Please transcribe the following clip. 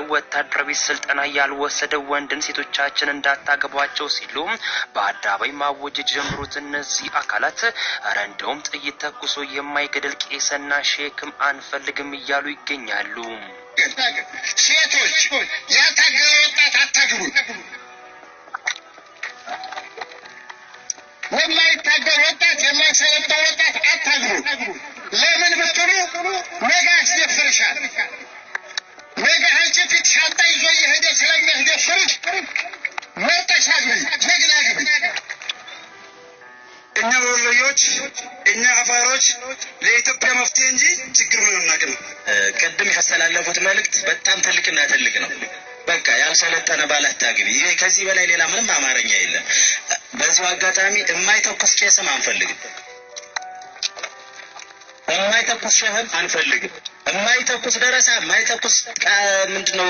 ወታደራዊ ስልጠና ያልወሰደ ወንድን ሴቶቻችን እንዳታገቧቸው ሲሉ በአዳባይ ማወጅ ጀምሩት። እነዚህ አካላት አረንዶም ጥይት ተኩሶ የማይገደል ቄስና ሼክም አንፈልግም እያሉ ይገኛሉ። ሴቶች ያልታገበ ወጣት አታግቡ፣ የማይታገል ወጣት የማይሰለጠ ወጣት አታግቡ። ለምን ብትሉ ነገ ያስደፍርሻል። ነገ አንቺ ፊት ሻንጣ ይዞ የሄደ ስለሚያስደፍርሽ መርጠሽ አግቢ፣ ጀግና አግቢ። እኛ ወሎዮች እኛ አፋሮች ለኢትዮጵያ መፍትሄ እንጂ ችግር ምን እናቅም። ቀደም ያስተላለፉት መልእክት በጣም ትልቅና ትልቅ ነው። በቃ ያልሰለጠነ ባላታግቢ። ይሄ ከዚህ በላይ ሌላ ምንም አማርኛ የለም። በዚህ አጋጣሚ የማይተኩስ ቄስም አንፈልግም፣ የማይተኩስ ሸህም አንፈልግም፣ የማይተኩስ ደረሳ፣ የማይተኩስ ምንድነው